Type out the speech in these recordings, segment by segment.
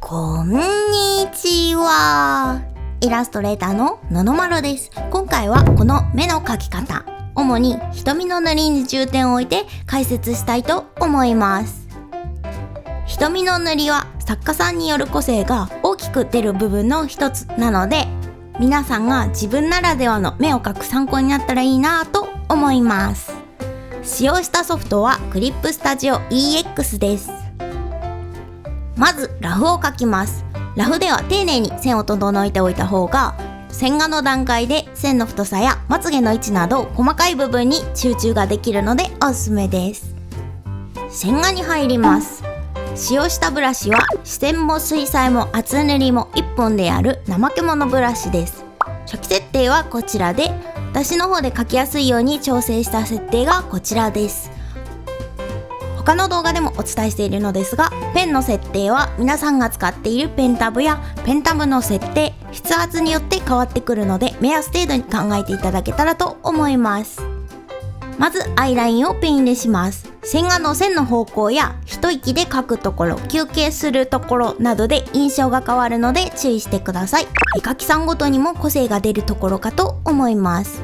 こんにちは。イラストレーターのののまるです。今回はこの目の描き方、主に瞳の塗りに重点を置いて解説したいと思います。瞳の塗りは作家さんによる個性が大きく出る部分の一つなので、皆さんが自分ならではの目を描く参考になったらいいなと思います。使用したソフトはクリップスタジオ EX です。まずラフを描きます。ラフでは丁寧に線を整えておいた方が、線画の段階で線の太さやまつげの位置など細かい部分に集中ができるのでおすすめです。線画に入ります。使用したブラシは視線も水彩も厚塗りも1本でやる怠け者ブラシです。初期設定はこちらで、私の方で描きやすいように調整した設定がこちらです。他の動画でもお伝えしているのですが、ペンの設定は皆さんが使っているペンタブやペンタブの設定、筆圧によって変わってくるので、目安程度に考えていただけたらと思います。まずアイラインをペン入れします。線画の線の方向や一息で描くところ、休憩するところなどで印象が変わるので注意してください。絵描きさんごとにも個性が出るところかと思います。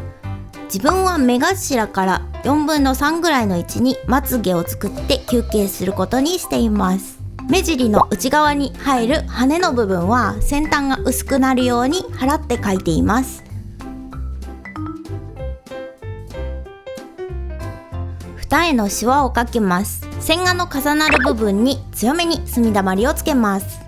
自分は目頭から4分の3ぐらいの位置にまつげを作って休憩することにしています。目尻の内側に入る羽の部分は先端が薄くなるように払って描いています。二重のシワを描きます。線画の重なる部分に強めに墨だまりをつけます。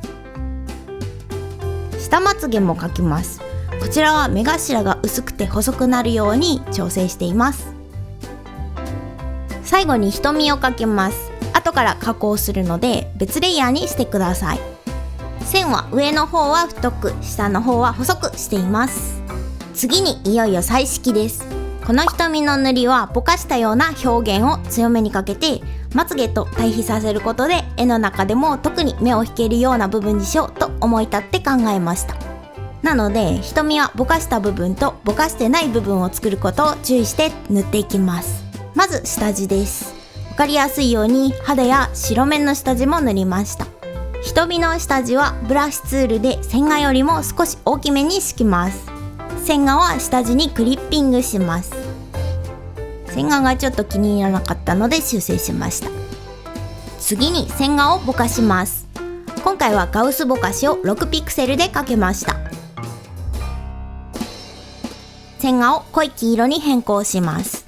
下まつげも描きます。こちらは目頭が薄くて細くなるように調整しています。最後に瞳を描きます。後から加工するので別レイヤーにしてください。線は上の方は太く、下の方は細くしています。次にいよいよ彩色です。この瞳の塗りはぼかしたような表現を強めにかけて、まつげと対比させることで絵の中でも特に目を引けるような部分にしようと思い立って考えました。なので瞳はぼかした部分とぼかしてない部分を作ることを注意して塗っていきます。まず下地です。わかりやすいように肌や白面の下地も塗りました。瞳の下地はブラシツールで線画よりも少し大きめに敷きます。線画は下地にクリッピングします。線画がちょっと気に入らなかったので修正しました。次に線画をぼかします。今回はガウスぼかしを6ピクセルでかけました。線画を濃い黄色に変更します。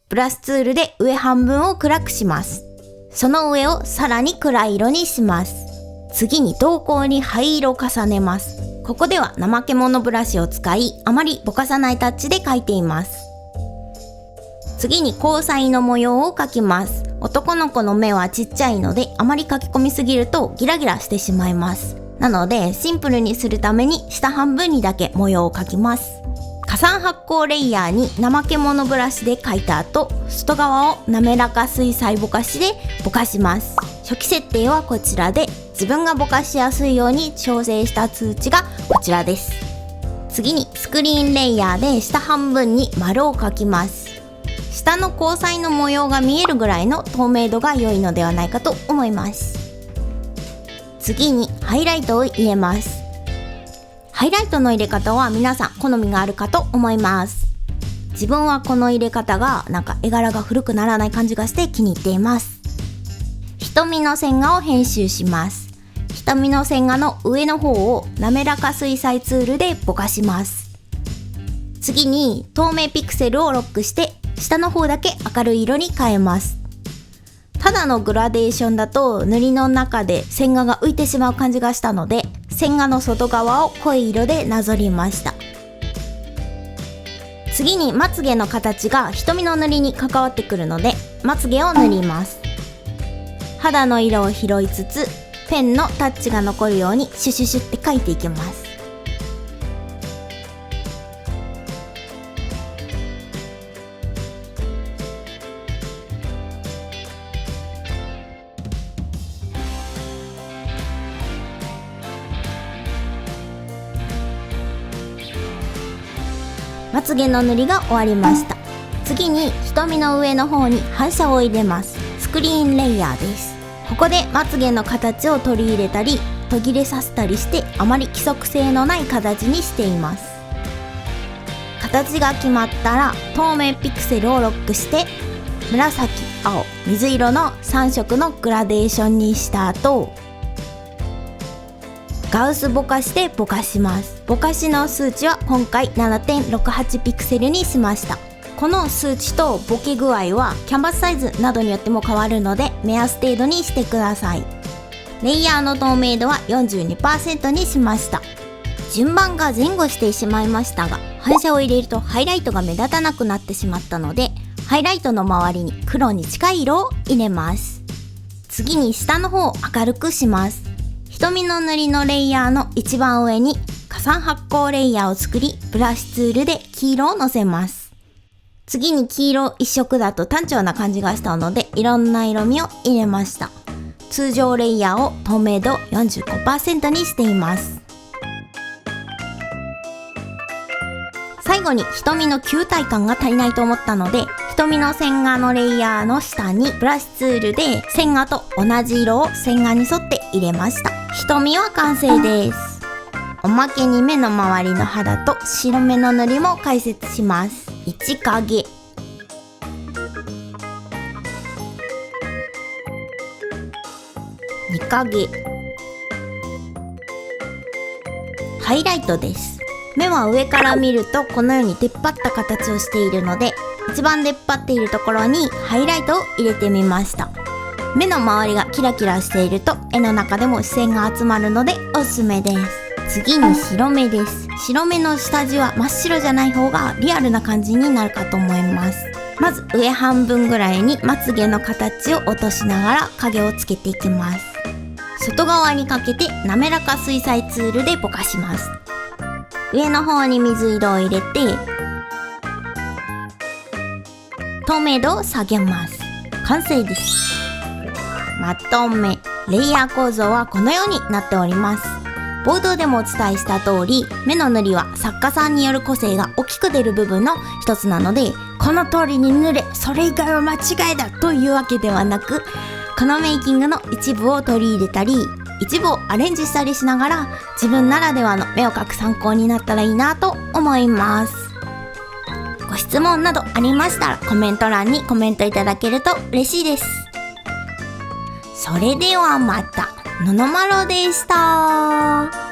ブラシツールで上半分を暗くします。その上をさらに暗い色にします。次に瞳孔に灰色を重ねます。ここでは怠け者ブラシを使い、あまりぼかさないタッチで描いています。次に交際の模様を描きます。男の子の目はちっちゃいので、あまり描き込みすぎるとギラギラしてしまいます。なのでシンプルにするために下半分にだけ模様を描きます。加算発光レイヤーに怠け者ブラシで描いた後、外側を滑らか水彩ぼかしでぼかします。初期設定はこちらで、自分がぼかしやすいように調整した通知がこちらです。次にスクリーンレイヤーで下半分に丸を描きます。下の交際の模様が見えるぐらいの透明度が良いのではないかと思います。次にハイライトを入れます。ハイライトの入れ方は皆さん好みがあるかと思います。自分はこの入れ方がなんか絵柄が古くならない感じがして気に入っています。瞳の線画を編集します。瞳の線画の上の方を滑らか水彩ツールでぼかします。次に透明ピクセルをロックして下の方だけ明るい色に変えます。ただのグラデーションだと塗りの中で線画が浮いてしまう感じがしたので、線画の外側を濃い色でなぞりました。次にまつげの形が瞳の塗りに関わってくるので、まつげを塗ります。肌の色を拾いつつ、ペンのタッチが残るようにシュシュシュって描いていきます。まつげの塗りが終わりました。次に瞳の上の方に反射を入れます。スクリーンレイヤーです。ここでまつげの形を取り入れたり、途切れさせたりしてあまり規則性のない形にしています。形が決まったら透明ピクセルをロックして紫、青、水色の3色のグラデーションにした後、ガウスぼかしでぼかします。ぼかしの数値は今回 7.68 ピクセルにしました。この数値とボケ具合はキャンバスサイズなどによっても変わるので目安程度にしてください。レイヤーの透明度は 42% にしました。順番が前後してしまいましたが、反射を入れるとハイライトが目立たなくなってしまったので、ハイライトの周りに黒に近い色を入れます。次に下の方を明るくします。瞳の塗りのレイヤーの一番上に加算発光レイヤーを作り、ブラシツールで黄色をのせます。次に黄色一色だと単調な感じがしたので、いろんな色味を入れました。通常レイヤーを透明度 45% にしています。最後に瞳の球体感が足りないと思ったので、瞳の線画のレイヤーの下にブラシツールで線画と同じ色を線画に沿って入れました。瞳は完成です。おまけに目の周りの肌と白目の塗りも解説します。1影、2影、ハイライトです。目は上から見るとこのように出っ張った形をしているので、一番出っ張っているところにハイライトを入れてみました。目の周りがキラキラしていると絵の中でも視線が集まるのでおすすめです。次に白目です。白目の下地は真っ白じゃない方がリアルな感じになるかと思います。まず上半分ぐらいにまつげの形を落としながら影をつけていきます。外側にかけて滑らか水彩ツールでぼかします。上の方に水色を入れて透明度を下げます。完成です。まとめ、レイヤー構造はこのようになっております。冒頭でもお伝えした通り、目の塗りは作家さんによる個性が大きく出る部分の一つなので、この通りに塗れ、それ以外は間違いだというわけではなく、このメイキングの一部を取り入れたり、一部をアレンジしたりしながら、自分ならではの目を描く参考になったらいいなと思います。ご質問などありましたらコメント欄にコメントいただけると嬉しいです。それではまた、ののまろでした。